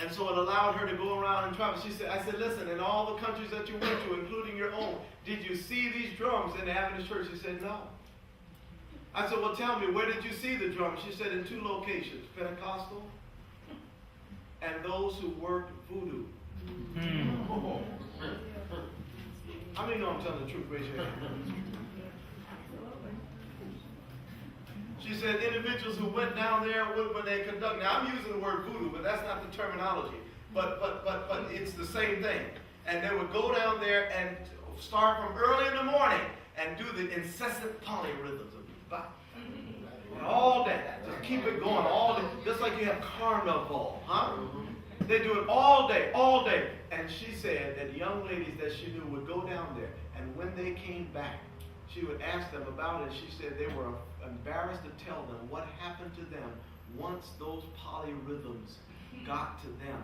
And so it allowed her to go around and travel. She said, I said, listen, in all the countries that you went to, including your own, did you see these drums in the Adventist church? She said, no. I said, well, tell me, where did you see the drums? She said, in 2 locations, Pentecostal and those who worked voodoo. How many know I'm telling the truth? Raise your hand. She said individuals who went down there when they conduct. Now I'm using the word voodoo, but that's not the terminology. But it's the same thing. And they would go down there and start from early in the morning and do the incessant polyrhythms of the body. All day. Just keep it going all day. Just like you have carnival, huh? They do it all day, all day. And she said that young ladies that she knew would go down there, and when they came back, she would ask them about it. She said they were embarrassed to tell them what happened to them once those polyrhythms got to them.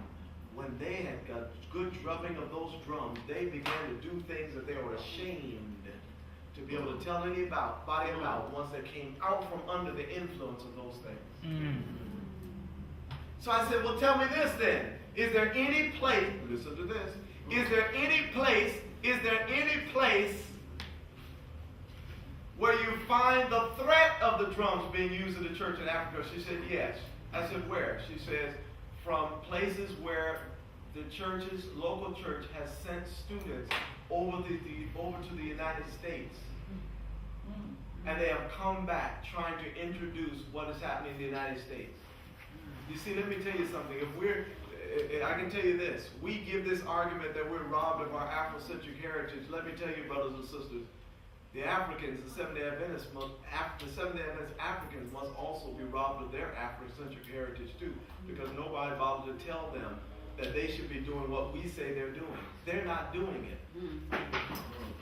When they had got good drumming of those drums, they began to do things that they were ashamed to be able to tell anybody about once they came out from under the influence of those things. So I said, well, tell me this then. Is there any place, listen to this, is there any place where you find the threat of the drums being used in the church in Africa? She said, yes. I said, where? She says, from places where the churches, local church, has sent students over to the United States. And they have come back trying to introduce what is happening in the United States. You see, let me tell you something. I can tell you this. We give this argument that we're robbed of our Afrocentric heritage. Let me tell you, brothers and sisters, the Africans, the Seventh-day Adventists, Africans must also be robbed of their Afrocentric heritage too, because nobody bothered to tell them that they should be doing what we say they're doing. They're not doing it.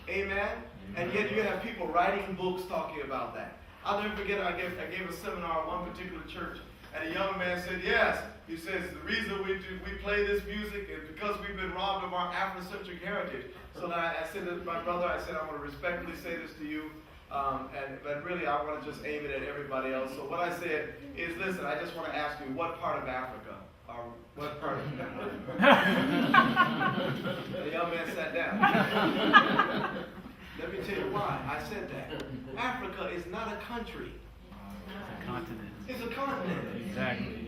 Amen? And yet you have people writing books talking about that. I'll never forget, I gave a seminar at one particular church, and a young man said, yes. He says, the reason we play this music is because we've been robbed of our Afrocentric heritage. So I said to my brother, I said, I want to respectfully say this to you, but really I want to just aim it at everybody else. So what I said is, listen, I just want to ask you, what part of Africa? What part of The young man sat down. Let me tell you why I said that. Africa is not a country. It's a continent. It's a continent. Exactly.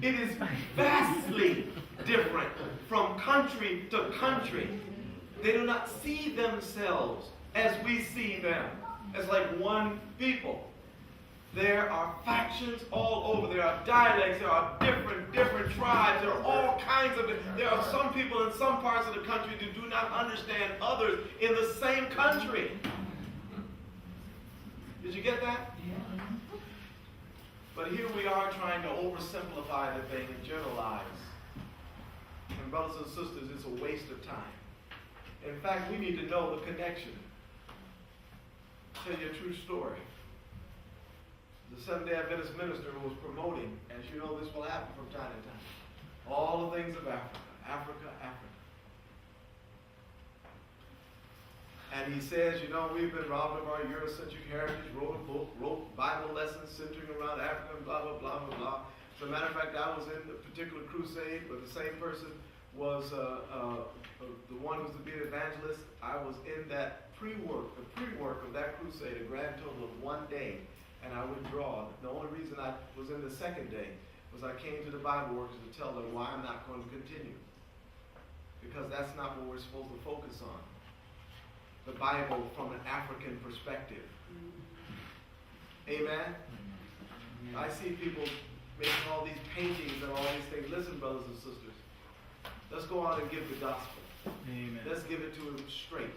It is vastly different from country to country. They do not see themselves as we see them, as like one people. There are factions all over. There are dialects. There are different tribes. There are all kinds of. There are some people in some parts of the country who do not understand others in the same country. Did you get that? But here we are trying to oversimplify the thing and generalize. And brothers and sisters, it's a waste of time. In fact, we need to know the connection. I'll tell you a true story. The Seventh-day Adventist minister who was promoting, as you know, this will happen from time to time, all the things of Africa, Africa, Africa. And he says, you know, we've been robbed of our Eurocentric heritage, wrote a book, wrote Bible lessons centering around Africa, and blah, blah, blah, blah, blah. As a matter of fact, I was in a particular crusade, but the same person was the one who was to be an evangelist. I was in that the pre-work of that crusade, a grand total of 1 day, and I withdraw. The only reason I was in the second day was I came to the Bible workers to tell them why I'm not going to continue. Because that's not what we're supposed to focus on. The Bible from an African perspective. Amen? I see people making all these paintings and all these things. Listen, brothers and sisters. Let's go out and give the gospel. Amen. Let's give it to them straight.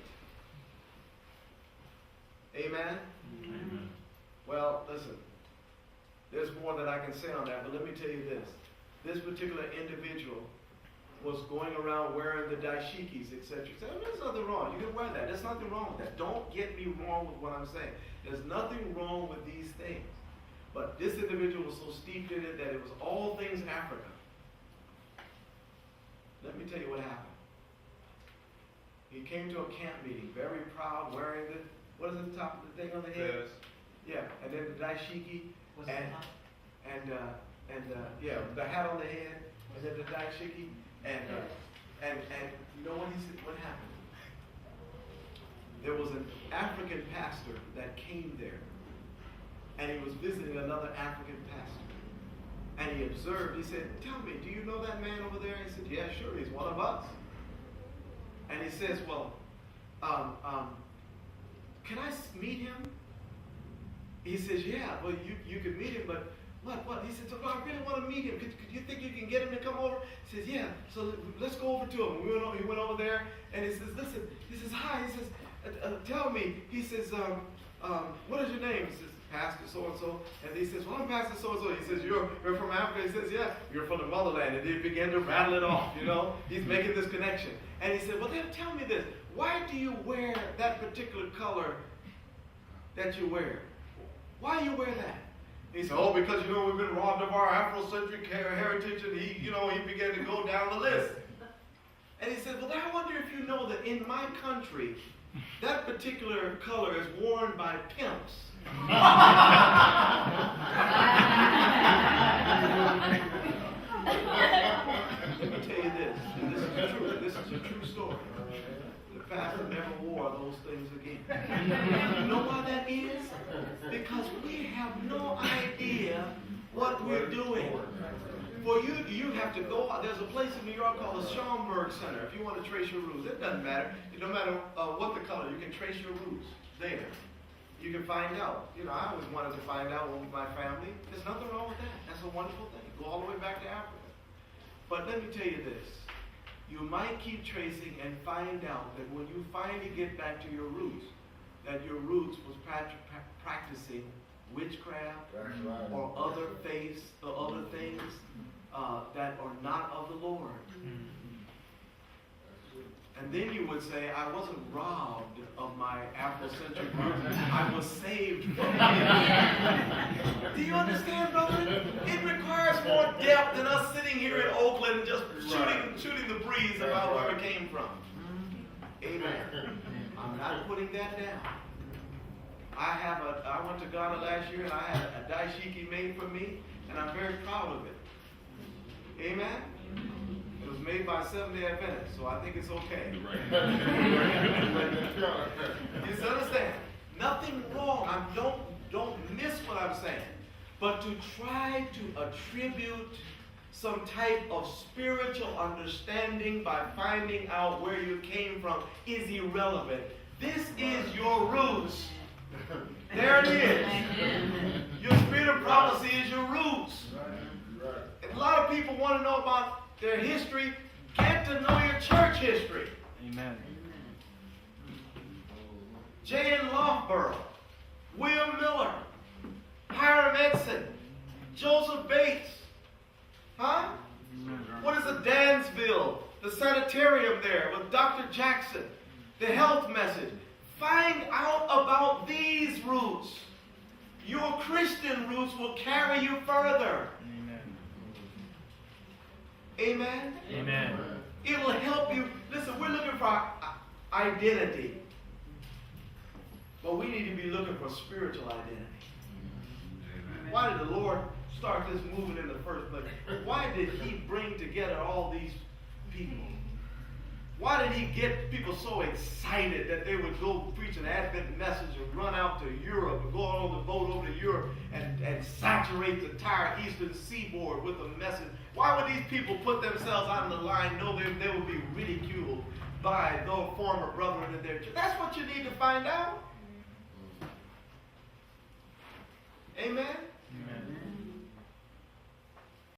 Amen? Amen. Well, listen. There's more that I can say on that, but let me tell you this. This particular individual was going around wearing the dashikis, etc. There's nothing wrong. You can wear that. There's nothing wrong with that. Don't get me wrong with what I'm saying. There's nothing wrong with these things. But this individual was so steeped in it that it was all things Africa. Let me tell you what happened. He came to a camp meeting, very proud, wearing the, what is the top of the thing on the head? Yes. Yeah, and then the dashiki, and and yeah, the hat on the head, and then the dashiki, and you know what he said? What happened? There was an African pastor that came there, and he was visiting another African pastor. And he observed, he said, tell me, do you know that man over there? He said, yeah, sure, he's one of us. And he says, well, can I meet him? He says, yeah, well, you could meet him, but what? He said, I really want to meet him. Could you think you can get him to come over? He says, yeah, so let's go over to him. He went over there, and he says, listen, he says, hi. He says, tell me. He says, what is your name? He says, Pastor so-and-so. And he says, well, I'm Pastor so-and-so. He says, you're from Africa? He says, yeah, you're from the motherland. And they began to rattle it off, you know. He's making this connection. And he said, well, then tell me this. Why do you wear that particular color that you wear? Why do you wear that? He said, oh, because, you know, we've been robbed of our Afrocentric heritage. And he began to go down the list. And he said, well, I wonder if you know that in my country, that particular color is worn by pimps. Let me tell you this, and this is true. This is a true story. The pastor never wore those things again. You know why that is? Because we have no idea what we're doing. For you have to go. There's a place in New York called the Schomburg Center. If you want to trace your roots, it doesn't matter. No matter what the color, you can trace your roots there. You can find out. You know, I always wanted to find out with my family. There's nothing wrong with that. That's a wonderful thing. Go all the way back to Africa. But let me tell you this. You might keep tracing and find out that when you finally get back to your roots, that your roots was practicing witchcraft or other faiths or other things that are not of the Lord. And then you would say, I wasn't robbed of my Afrocentric roots. I was saved from it. Do you understand, brother? It requires more depth than us sitting here in Oakland just shooting the breeze about where we came from. Amen. I'm not putting that down. I went to Ghana last year and I had a dashiki made for me, and I'm very proud of it. Amen. It was made by Seventh-day Adventists, so I think it's okay. You understand? Nothing wrong. Don't miss what I'm saying. But to try to attribute some type of spiritual understanding by finding out where you came from is irrelevant. This is your roots. There it is. Your spirit of prophecy is your roots. A lot of people want to know about their history. Get to know your church history. Amen. J.N. Loughborough, William Miller, Hiram Edson, Joseph Bates. Huh? What is the Dansville, the sanitarium there with Dr. Jackson, the health message? Find out about these roots. Your Christian roots will carry you further. Amen? Amen. It will help you. Listen, we're looking for identity. But we need to be looking for spiritual identity. Why did the Lord start this movement in the first place? Why did He bring together all these people? Why did He get people so excited that they would go preach an Advent message and run out to Europe and go on the boat over to Europe and saturate the entire eastern seaboard with a message? Why would these people put themselves out on the line knowing they would be ridiculed by the former brethren in their church? That's what you need to find out. Amen?